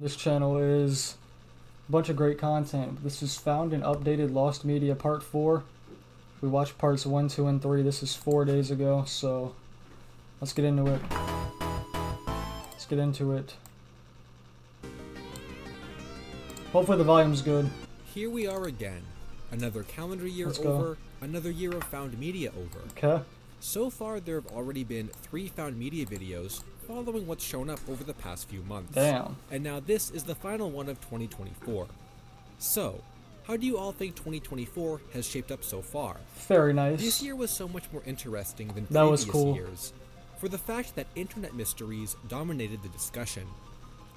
This channel is a bunch of great content. This is found and updated Lost Media Part 4. We watched parts 1, 2, and 3. This is 4 days ago, so let's get into it. Let's get into it. Hopefully the volume's good. Here we are again. Another calendar year Let's go. over, another year of found media over. Okay. So far, there have already been 3 found media videos following what's shown up over the past few months. Damn. And now this is the final one of 2024. So, how do you all think 2024 has shaped up so far? Very nice. This year was so much more interesting than That was previous cool. years, for the fact that internet mysteries dominated the discussion.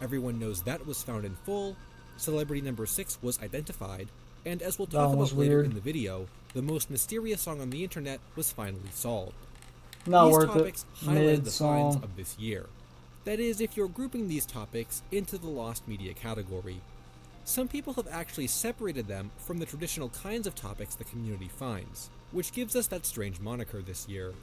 Everyone knows that was found in full, celebrity number 6 was identified, and as we'll That talk one was about later weird. in the video, the most mysterious song on the internet was finally solved. Not These worth it. topics highlight the finds Mid-song. of this year. That is, if you're grouping these topics into the lost media category. Some people have actually separated them from the traditional kinds of topics the community finds, which gives us that strange moniker this year.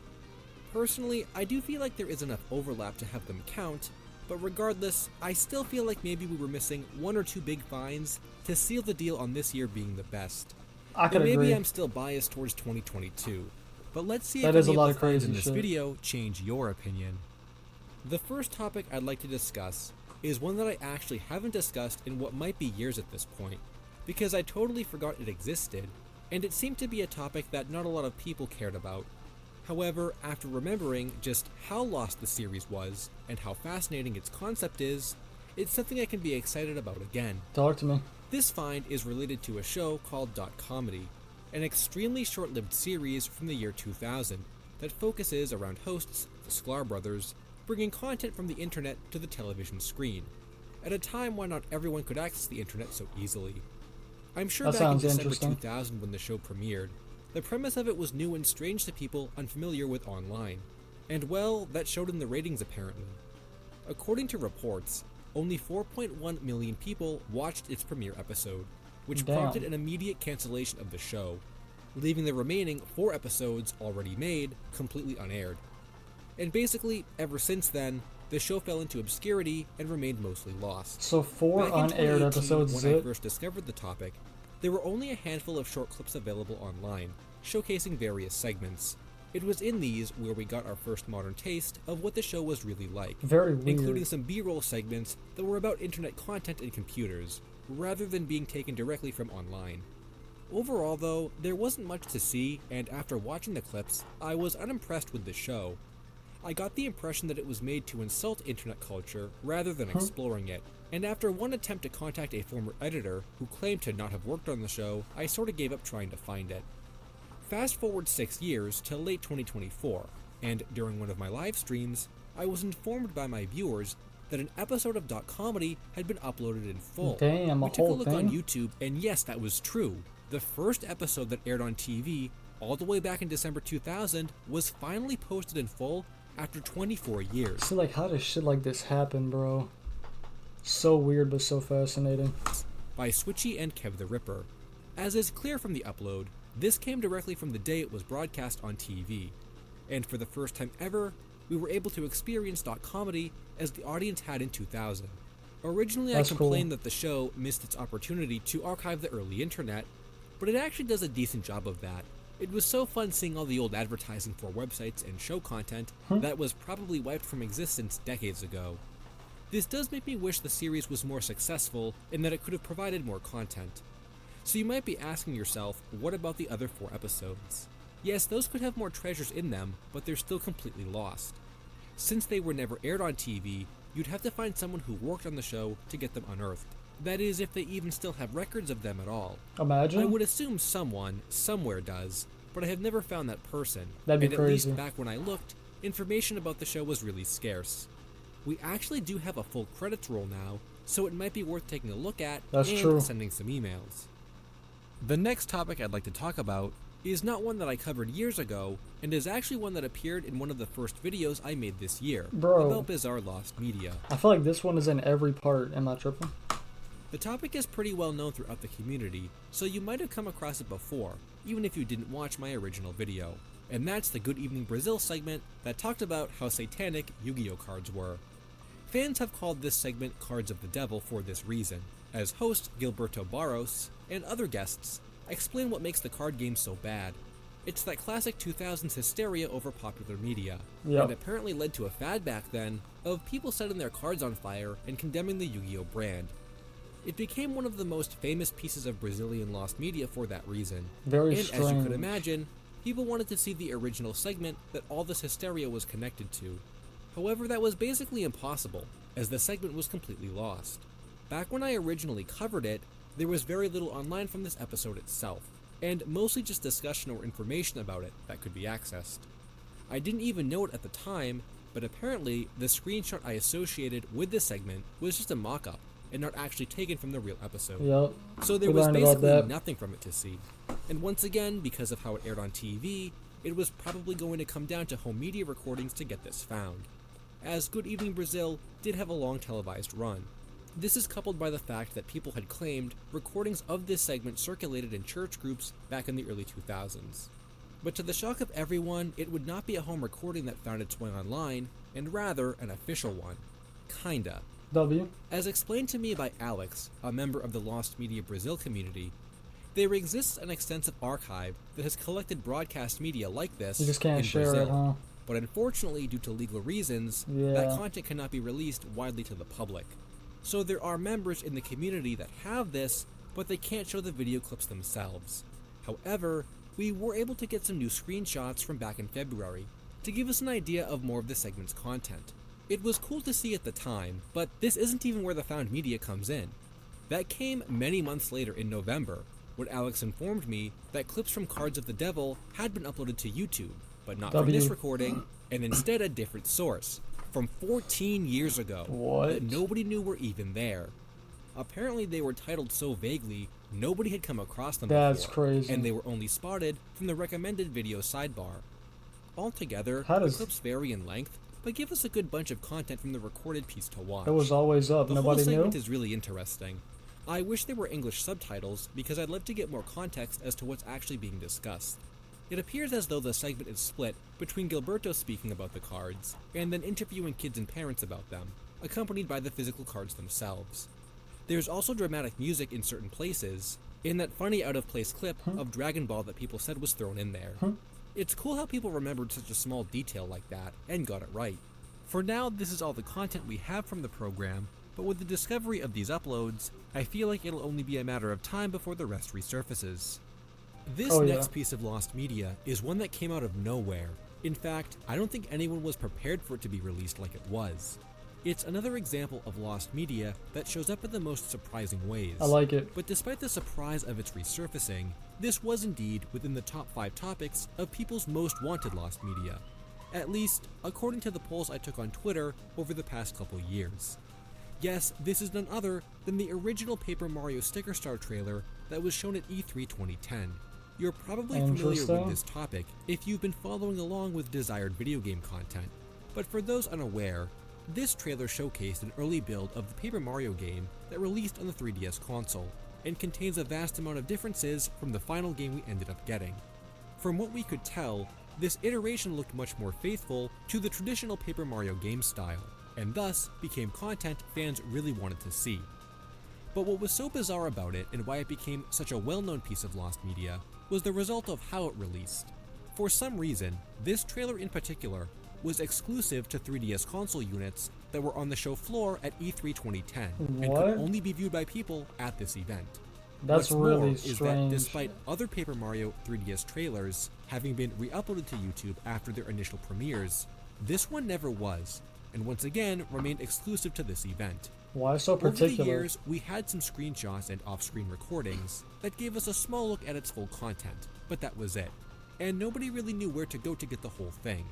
Personally, I do feel like there is enough overlap to have them count, but regardless, I still feel like maybe we were missing 1 or 2 big finds to seal the deal on this year being the best. I could And maybe agree. I'm still biased towards 2022, but let's see That if is any a lot of of the finds crazy in this shit. video change your opinion. The first topic I'd like to discuss is one that I actually haven't discussed in what might be years at this point, because I totally forgot it existed, and it seemed to be a topic that not a lot of people cared about. However, after remembering just how lost the series was, and how fascinating its concept is, it's something I can be excited about again. Talk to me. This find is related to a show called Dot Comedy, an extremely short-lived series from the year 2000 that focuses around hosts, the Sklar brothers, bringing content from the internet to the television screen, at a time when not everyone could access the internet so easily. I'm sure That back in sounds December interesting. 2000 when the show premiered, the premise of it was new and strange to people unfamiliar with online, and well, that showed in the ratings apparently. According to reports, only 4.1 million people watched its premiere episode, which Damn. prompted an immediate cancellation of the show, leaving the remaining 4 episodes already made completely unaired. And basically, ever since then, the show fell into obscurity and remained mostly lost. So 4 Back in unaired 2018, episodes is when I it? first discovered the topic, there were only a handful of short clips available online, showcasing various segments. It was in these where we got our first modern taste of what the show was really like, Very weird. including some B-roll segments that were about internet content and computers, rather than being taken directly from online. Overall though, there wasn't much to see, and after watching the clips, I was unimpressed with the show. I got the impression that it was made to insult internet culture rather than exploring it, and after one attempt to contact a former editor who claimed to not have worked on the show, I sorta gave up trying to find it. Fast forward 6 years to late 2024, and during one of my live streams, I was informed by my viewers that an episode of Dot Comedy had been uploaded in full. Damn, a We took a whole look on thing? YouTube, and yes, that was true. The first episode that aired on TV, all the way back in December 2000, was finally posted in full after 24 years. See, like, how does shit like this happen, bro? So weird, but so fascinating. By Switchy and Kev the Ripper. As is clear from the upload, this came directly from the day it was broadcast on TV, and for the first time ever, we were able to experience Dot Comedy as the audience had in 2000. Originally, That's I cool. complained that the show missed its opportunity to archive the early internet, but it actually does a decent job of that. It was so fun seeing all the old advertising for websites and show content that was probably wiped from existence decades ago. This does make me wish the series was more successful in that it could have provided more content. So you might be asking yourself, what about the other 4 episodes? Yes, those could have more treasures in them, but they're still completely lost. Since they were never aired on TV, you'd have to find someone who worked on the show to get them unearthed. That is, if they even still have records of them at all. Imagine. I would assume someone, somewhere does, but I have never found that person. That'd be and crazy. at least back when I looked, information about the show was really scarce. We actually do have a full credits roll now, so it might be worth taking a look at That's and true. sending some emails. The next topic I'd like to talk about is not one that I covered years ago, and is actually one that appeared in one of the first videos I made this year, Bro. about bizarre lost media. I feel like this one is in every part. Am I tripping? The topic is pretty well known throughout the community, so you might have come across it before, even if you didn't watch my original video. And that's the Good Evening Brazil segment that talked about how satanic Yu-Gi-Oh cards were. Fans have called this segment Cards of the Devil for this reason, as host Gilberto Barros and other guests explain what makes the card game so bad. It's that classic 2000s hysteria over popular media, Yep. and apparently led to a fad back then of people setting their cards on fire and condemning the Yu-Gi-Oh brand. It became one of the most famous pieces of Brazilian lost media for that reason, Very and strange. as you could imagine, people wanted to see the original segment that all this hysteria was connected to. However, that was basically impossible, as the segment was completely lost. Back when I originally covered it, there was very little online from this episode itself, and mostly just discussion or information about it that could be accessed. I didn't even know it at the time, but apparently the screenshot I associated with this segment was just a mock-up, and not actually taken from the real episode. Yep. So there We was learned about basically that. nothing from it to see. And once again, because of how it aired on TV, it was probably going to come down to home media recordings to get this found, as Good Evening Brazil did have a long televised run. This is coupled by the fact that people had claimed recordings of this segment circulated in church groups back in the early 2000s. But to the shock of everyone, it would not be a home recording that found its way online, and rather an official one. Kinda. W. As explained to me by Alex, a member of the Lost Media Brazil community, there exists an extensive archive that has collected broadcast media like this You just can't in share Brazil. it, huh? But unfortunately, due to legal reasons, Yeah. that content cannot be released widely to the public. So there are members in the community that have this, but they can't show the video clips themselves. However, we were able to get some new screenshots from back in February to give us an idea of more of the segment's content. It was cool to see at the time, but this isn't even where the found media comes in. That came many months later in November, when Alex informed me that clips from Cards of the Devil had been uploaded to YouTube, but not from this W. recording, and instead a different source, from 14 years ago, What? that nobody knew were even there. Apparently they were titled so vaguely, nobody had come across them That's before, crazy. and they were only spotted from the recommended video sidebar. Altogether, How the does- clips vary in length, but give us a good bunch of content from the recorded piece to watch. It was always up. The whole Nobody knew. segment is really interesting. I wish there were English subtitles because I'd love to get more context as to what's actually being discussed. It appears as though the segment is split between Gilberto speaking about the cards and then interviewing kids and parents about them, accompanied by the physical cards themselves. There's also dramatic music in certain places, in that funny out-of-place clip of Dragon Ball that people said was thrown in there. It's cool how people remembered such a small detail like that and got it right. For now, this is all the content we have from the program, but with the discovery of these uploads, I feel like it'll only be a matter of time before the rest resurfaces. This Oh, yeah. next piece of lost media is one that came out of nowhere. In fact, I don't think anyone was prepared for it to be released like it was. It's another example of lost media that shows up in the most surprising ways. I like it. But despite the surprise of its resurfacing, this was indeed within the top 5 topics of people's most wanted lost media. At least, according to the polls I took on Twitter over the past couple years. Yes, this is none other than the original Paper Mario Sticker Star trailer that was shown at E3 2010. You're probably familiar with Interesting. this topic if you've been following along with desired video game content. But for those unaware, this trailer showcased an early build of the Paper Mario game that released on the 3DS console, and contains a vast amount of differences from the final game we ended up getting. From what we could tell, this iteration looked much more faithful to the traditional Paper Mario game style, and thus became content fans really wanted to see. But what was so bizarre about it, and why it became such a well-known piece of lost media, was the result of how it released. For some reason, this trailer in particular was exclusive to 3DS console units that were on the show floor at E3 2010, and What? could only be viewed by people at this event. That's What's more really is that strange. despite other Paper Mario 3DS trailers having been re-uploaded to YouTube after their initial premieres, this one never was, and once again remained exclusive to this event. Why so Over the particular? years, we had some screenshots and off-screen recordings that gave us a small look at its full content, but that was it, and nobody really knew where to go to get the whole thing.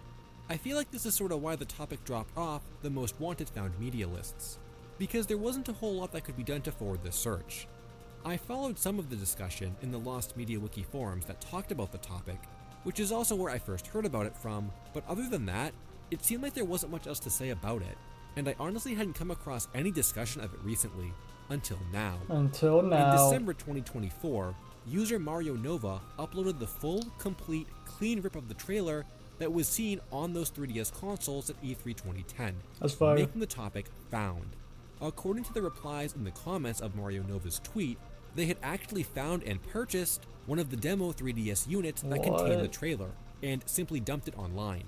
I feel like this is sort of why the topic dropped off the most wanted found media lists, because there wasn't a whole lot that could be done to forward the search. I followed some of the discussion in the Lost Media Wiki forums that talked about the topic, which is also where I first heard about it from, but other than that, it seemed like there wasn't much else to say about it, and I honestly hadn't come across any discussion of it recently, until now. Until In now. December 2024, user Mario Nova uploaded the full, complete, clean rip of the trailer that was seen on those 3DS consoles at E3 2010, That's fire. making the topic found. According to the replies in the comments of Mario Nova's tweet, they had actually found and purchased one of the demo 3DS units that contained the What? trailer, and simply dumped it online.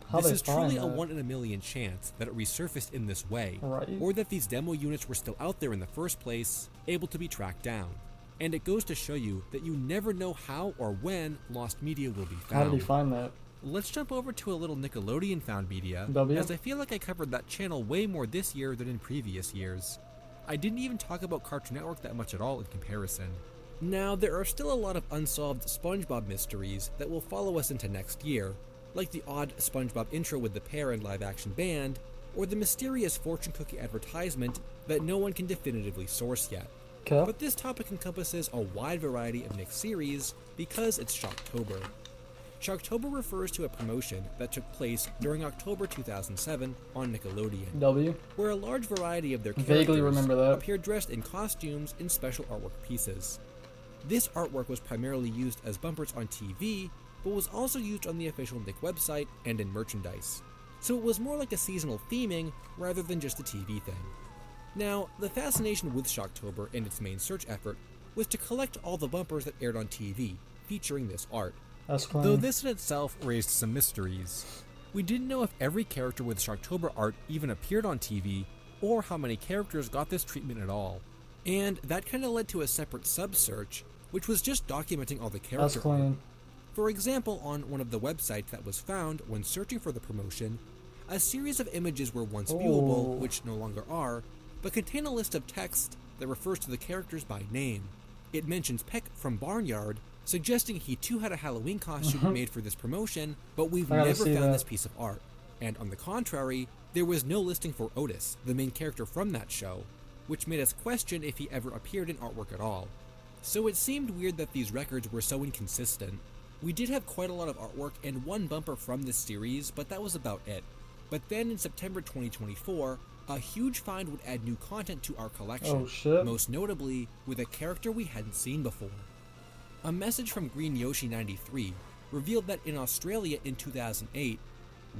How This they is find truly a that? 1 in a million chance that it resurfaced in this way, Right. or that these demo units were still out there in the first place, able to be tracked down. And it goes to show you that you never know how or when lost media will be How did he found. find that? Let's jump over to a little Nickelodeon found media, W? as I feel like I covered that channel way more this year than in previous years. I didn't even talk about Cartoon Network that much at all in comparison. Now, there are still a lot of unsolved SpongeBob mysteries that will follow us into next year, like the odd SpongeBob intro with the pair and live-action band, or the mysterious fortune cookie advertisement that no one can definitively source yet. Okay. But this topic encompasses a wide variety of Nick series because it's Shocktober. Shocktober refers to a promotion that took place during October 2007 on Nickelodeon, W. where a large variety of their Vaguely characters remember that. appeared dressed in costumes in special artwork pieces. This artwork was primarily used as bumpers on TV, but was also used on the official Nick website and in merchandise. So it was more like a seasonal theming rather than just a TV thing. Now, the fascination with Shocktober and its main search effort was to collect all the bumpers that aired on TV, featuring this art. That's clean. Though this in itself raised some mysteries. We didn't know if every character with Shocktober art even appeared on TV, or how many characters got this treatment at all. And that kinda led to a separate sub-search, which was just documenting all the That's character art. clean. For example, on one of the websites that was found when searching for the promotion, a series of images were once viewable, Oh. which no longer are, but contain a list of text that refers to the characters by name. It mentions Peck from Barnyard, suggesting he too had a Halloween costume made for this promotion, but we've I gotta never see found that. this piece of art. And on the contrary, there was no listing for Otis, the main character from that show, which made us question if he ever appeared in artwork at all. So it seemed weird that these records were so inconsistent. We did have quite a lot of artwork and one bumper from this series, but that was about it. But then in September 2024, a huge find would add new content to our collection, Oh, shit. most notably with a character we hadn't seen before. A message from Green Yoshi 93 revealed that in Australia in 2008,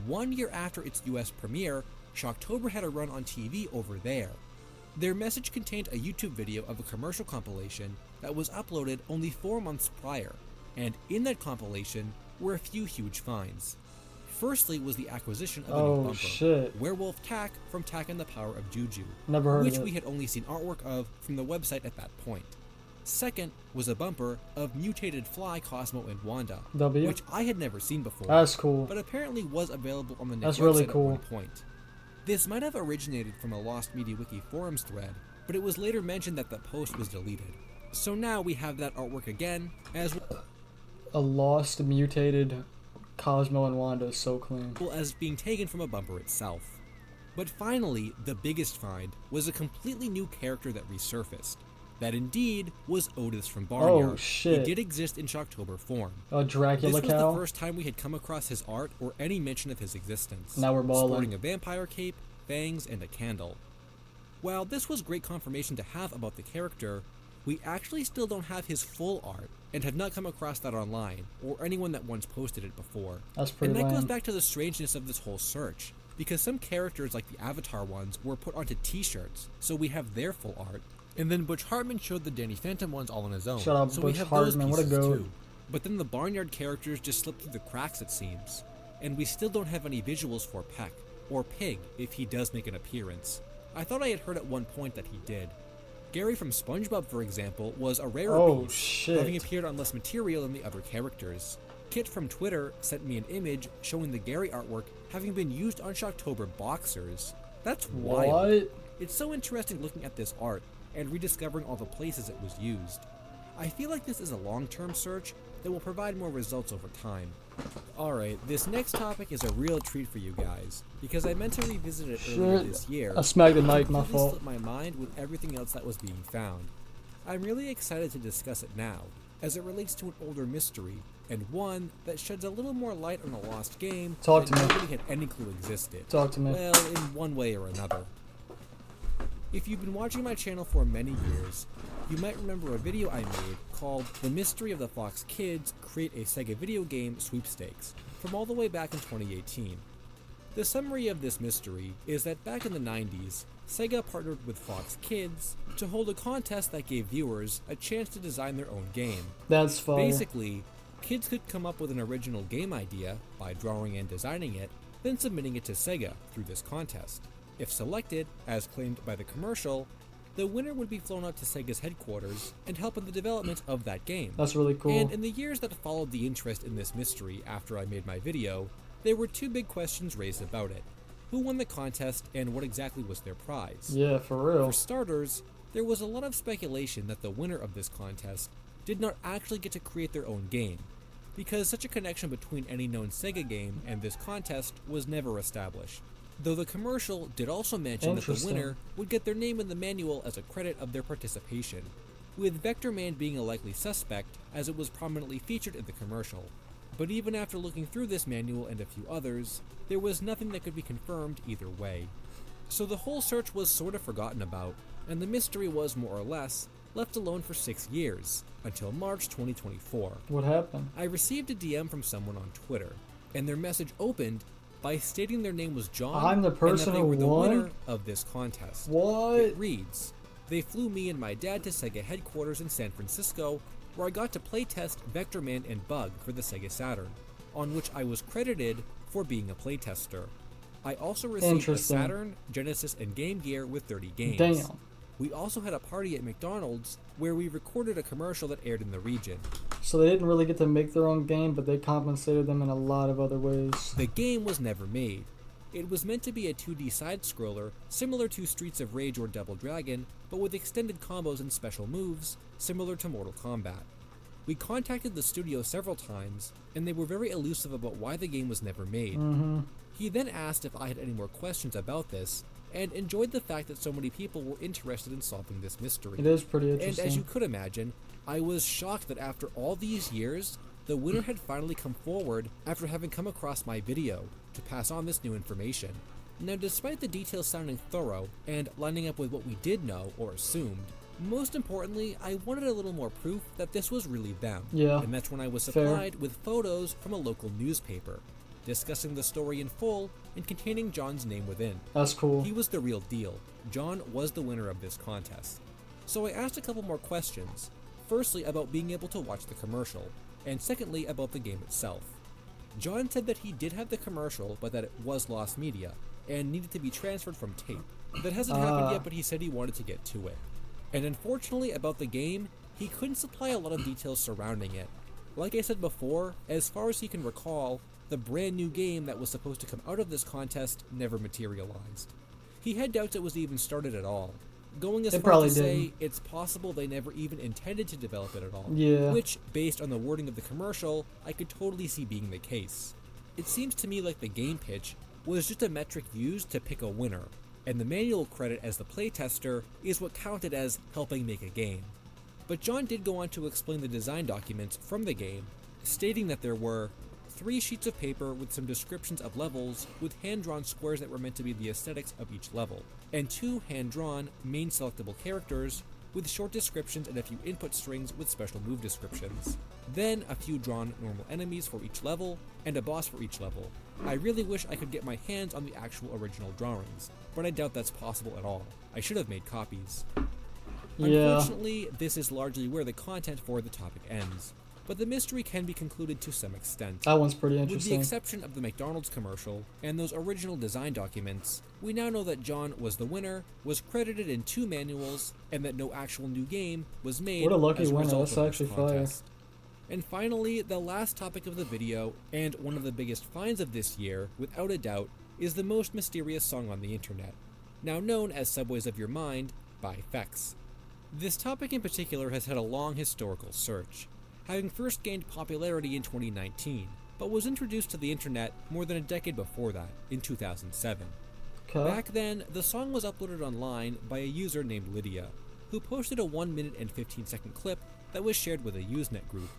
1 year after its US premiere, Shocktober had a run on TV over there. Their message contained a YouTube video of a commercial compilation that was uploaded only 4 months prior, and in that compilation were a few huge finds. Firstly was the acquisition of a new Oh, bumper, shit. Werewolf Tak from Tak and the Power of Juju, Never heard which of it. we had only seen artwork of from the website at that point. Second was a bumper of mutated Fly, Cosmo, and Wanda, W. which I had never seen before, That's cool. but apparently was available on the Nick That's website really at cool. one point. This might have originated from a Lost Media Wiki forums thread, but it was later mentioned that the post was deleted. So now we have that artwork again, as A lost, mutated Cosmo and Wanda is so clean. well as being taken from a bumper itself. But finally, the biggest find was a completely new character that resurfaced. That indeed was Otis from Barnyard. Oh, shit. He did exist in Shocktober form. A Dracula This was cow. the first time we had come across his art or any mention of his existence. Now we're balling. Sporting a vampire cape, fangs, and a candle. While this was great confirmation to have about the character, we actually still don't have his full art, and have not come across that online, or anyone that once posted it before. That's pretty And that goes lame. back to the strangeness of this whole search, because some characters like the Avatar ones were put onto t-shirts, so we have their full art, and then Butch Hartman showed the Danny Phantom ones all on his own, Shut up, so we Butch have Hartman, those what a pieces goat. too. But then the Barnyard characters just slipped through the cracks, it seems, and we still don't have any visuals for Peck, or Pig if he does make an appearance. I thought I had heard at one point that he did. Gary from SpongeBob, for example, was a rarer Oh, piece, shit. having appeared on less material than the other characters. Kit from Twitter sent me an image showing the Gary artwork having been used on Shocktober boxers. That's wild. What? It's so interesting looking at this art and rediscovering all the places it was used. I feel like this is a long-term search that will provide more results over time. Alright, this next topic is a real treat for you guys, because I meant to revisit it earlier Shit. this year. I smacked the mic, my Completely fault. slipped my mind with everything else that was being found. I'm really excited to discuss it now, as it relates to an older mystery, and one that sheds a little more light on a lost game Talk that to me. nobody had any clue existed. Talk to me. Well, in one way or another. If you've been watching my channel for many years, you might remember a video I made called The Mystery of the Fox Kids Create a Sega Video Game Sweepstakes. from all the way back in 2018. The summary of this mystery is that back in the 90s, Sega partnered with Fox Kids to hold a contest that gave viewers a chance to design their own game. That's fire. Basically, kids could come up with an original game idea by drawing and designing it, then submitting it to Sega through this contest. If selected, as claimed by the commercial, the winner would be flown out to Sega's headquarters and help in the development of that game. That's really cool. And in the years that followed the interest in this mystery after I made my video, there were two big questions raised about it. Who won the contest and what exactly was their prize? Yeah, for real. For starters, there was a lot of speculation that the winner of this contest did not actually get to create their own game, because such a connection between any known Sega game and this contest was never established. Though the commercial did also mention that the Interesting. winner would get their name in the manual as a credit of their participation, with Vector Man being a likely suspect as it was prominently featured in the commercial. But even after looking through this manual and a few others, there was nothing that could be confirmed either way. So the whole search was sort of forgotten about, and the mystery was more or less left alone for 6 years, until March 2024. What happened? I received a DM from someone on Twitter, and their message opened by stating their name was John I'm the and person that they who were the won? winner of this contest. What? It reads, "They flew me and my dad to Sega headquarters in San Francisco, where I got to playtest Vector Man and Bug for the Sega Saturn, on which I was credited for being a playtester. I also received a Interesting. Saturn, Genesis, and Game Gear with 30 games. Damn. We also had a party at McDonald's where we recorded a commercial that aired in the region. So they didn't really get to make their own game, but they compensated them in a lot of other ways. The game was never made. It was meant to be a 2D side-scroller similar to Streets of Rage or Double Dragon, but with extended combos and special moves, similar to Mortal Kombat. We contacted the studio several times, and they were very elusive about why the game was never made. He then asked if I had any more questions about this, and enjoyed the fact that so many people were interested in solving this mystery. It is pretty And interesting. as you could imagine, I was shocked that after all these years, the winner had finally come forward after having come across my video to pass on this new information. Now, despite the details sounding thorough and lining up with what we did know or assumed, most importantly, I wanted a little more proof that this was really them. Yeah, And that's when I was fair. supplied with photos from a local newspaper, discussing the story in full and containing John's name within. That's cool. He was the real deal. John was the winner of this contest. So I asked a couple more questions. Firstly, about being able to watch the commercial, and secondly, about the game itself. John said that he did have the commercial, but that it was lost media, and needed to be transferred from tape. That hasn't happened yet, but he said he wanted to get to it. And unfortunately, about the game, he couldn't supply a lot of details surrounding it. Like I said before, as far as he can recall, the brand new game that was supposed to come out of this contest never materialized. He had doubts it was even started at all, going as It far probably as to say didn't. it's possible they never even intended to develop it at all. Yeah. Which, based on the wording of the commercial, I could totally see being the case. It seems to me like the game pitch was just a metric used to pick a winner, and the manual credit as the playtester is what counted as helping make a game. But John did go on to explain the design documents from the game, stating that there were 3 sheets of paper with some descriptions of levels with hand-drawn squares that were meant to be the aesthetics of each level, and 2 hand-drawn main selectable characters with short descriptions and a few input strings with special move descriptions. Then a few drawn normal enemies for each level, and a boss for each level. I really wish I could get my hands on the actual original drawings, but I doubt that's possible at all. I should have made copies. Yeah. Unfortunately, this is largely where the content for the topic ends, but the mystery can be concluded to some extent. That one's pretty With the interesting. exception of the McDonald's commercial and those original design documents, we now know that John was the winner, was credited in 2 manuals, and that no actual new game was made What a lucky as a winner. result That's of this actually fire. contest. And finally, the last topic of the video, and one of the biggest finds of this year, without a doubt, is the most mysterious song on the internet, now known as Subways of Your Mind by Fex. This topic in particular has had a long historical search, having first gained popularity in 2019, but was introduced to the internet more than a decade before that, in 2007. Okay. Back then, the song was uploaded online by a user named Lydia, who posted a 1 minute and 15-second clip that was shared with a Usenet group.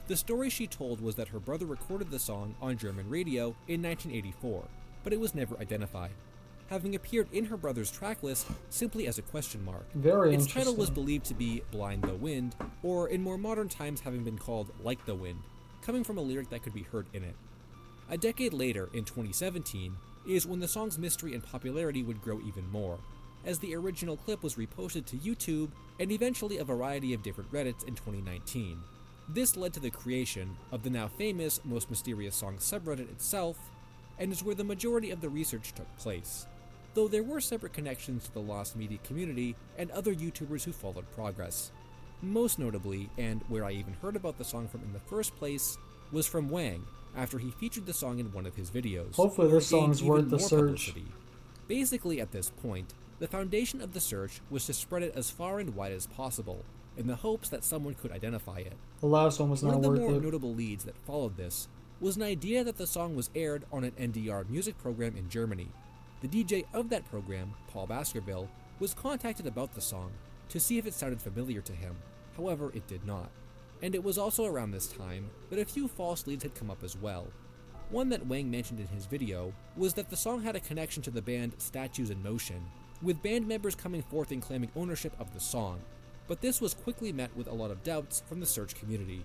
The story she told was that her brother recorded the song on German radio in 1984, but it was never identified, having appeared in her brother's tracklist simply as a question mark. Very Its interesting. title was believed to be Blind the Wind, or in more modern times having been called Like the Wind, coming from a lyric that could be heard in it. A decade later, in 2017, is when the song's mystery and popularity would grow even more, as the original clip was reposted to YouTube and eventually a variety of different Reddits in 2019. This led to the creation of the now famous Most Mysterious Songs subreddit itself, and is where the majority of the research took place, though there were separate connections to the Lost Media community and other YouTubers who followed progress. Most notably, and where I even heard about the song from in the first place, was from Wang, after he featured the song in one of his videos. Hopefully this song's worth the search. Basically, at this point, the foundation of the search was to spread it as far and wide as possible, in the hopes that someone could identify it. The last one was not One of worth the more it. notable leads that followed this was an idea that the song was aired on an NDR music program in Germany. The DJ of that program, Paul Baskerville, was contacted about the song to see if it sounded familiar to him. However, it did not. And it was also around this time that a few false leads had come up as well. One that Wang mentioned in his video was that the song had a connection to the band Statues in Motion, with band members coming forth and claiming ownership of the song. But this was quickly met with a lot of doubts from the search community,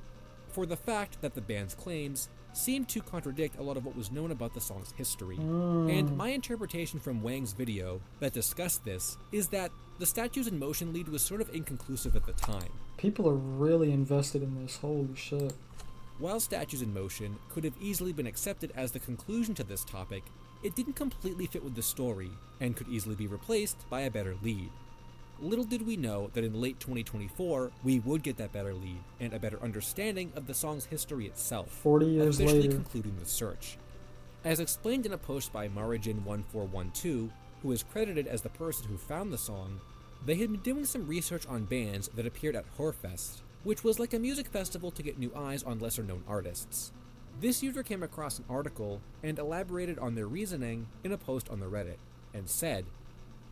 for the fact that the band's claims seemed to contradict a lot of what was known about the song's history. And my interpretation from Wang's video that discussed this is that the Statues in Motion lead was sort of inconclusive at the time. People are really invested in this, holy shit. While Statues in Motion could have easily been accepted as the conclusion to this topic, it didn't completely fit with the story, and could easily be replaced by a better lead. Little did we know that in late 2024, we would get that better lead, and a better understanding of the song's history itself, 40 years officially later. concluding the search. As explained in a post by Marigin1412, who is credited as the person who found the song, they had been doing some research on bands that appeared at Hörfest, which was like a music festival to get new eyes on lesser-known artists. This user came across an article and elaborated on their reasoning in a post on the Reddit, and said,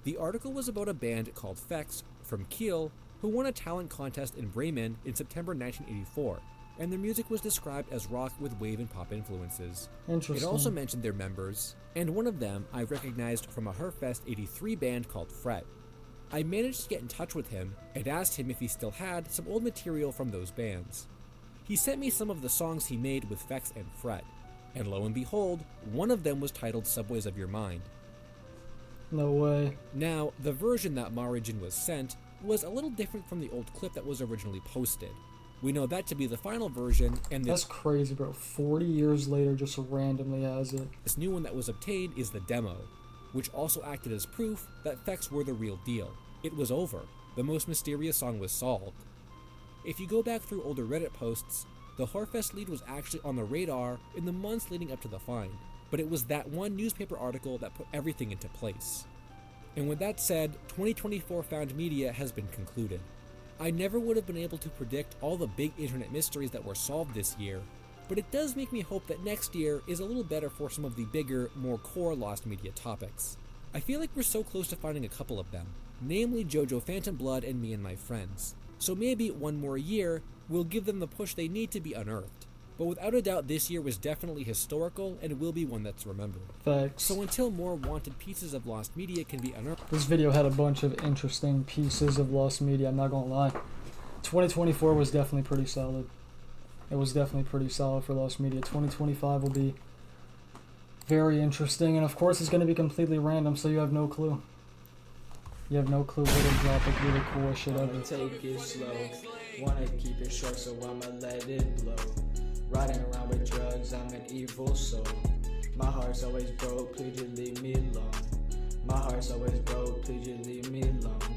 the article was about a band called Fex from Kiel who won a talent contest in Bremen in September 1984, and their music was described as rock with wave and pop influences. It Interesting. also mentioned their members, and one of them I recognized from a Hörfest 83 band called Fret. I managed to get in touch with him and asked him if he still had some old material from those bands. He sent me some of the songs he made with Fex and Fret, and lo and behold, one of them was titled Subways of Your Mind. No way. Now, the version that Marigin was sent was a little different from the old clip that was originally posted. We know that to be the final version, and That's crazy, bro. 40 years later, just randomly has it. this new one that was obtained is the demo, which also acted as proof that Fex were the real deal. It was over. The Most Mysterious Song was solved. If you go back through older Reddit posts, the Hörfest lead was actually on the radar in the months leading up to the find, but it was that one newspaper article that put everything into place. And with that said, 2024 Found Media has been concluded. I never would have been able to predict all the big internet mysteries that were solved this year, but it does make me hope that next year is a little better for some of the bigger, more core Lost Media topics. I feel like we're so close to finding a couple of them, namely JoJo Phantom Blood and Me and My Friends. So maybe one more year will give them the push they need to be unearthed. But without a doubt, this year was definitely historical and will be one that's remembered. Facts. So until more wanted pieces of Lost Media can be unearthed, This video had a bunch of interesting pieces of Lost Media, I'm not gonna lie. 2024 was definitely pretty solid. It was definitely pretty solid for Lost Media. 2025 will be very interesting, and of course it's gonna be completely random, so you have no clue. You have no clue where to drop like really cool shit ever. Take it slow, wanna keep it short, so I'ma let it blow. Riding around with drugs, I'm an evil soul. My heart's always broke, please just leave me alone. My heart's always broke, please just leave me alone.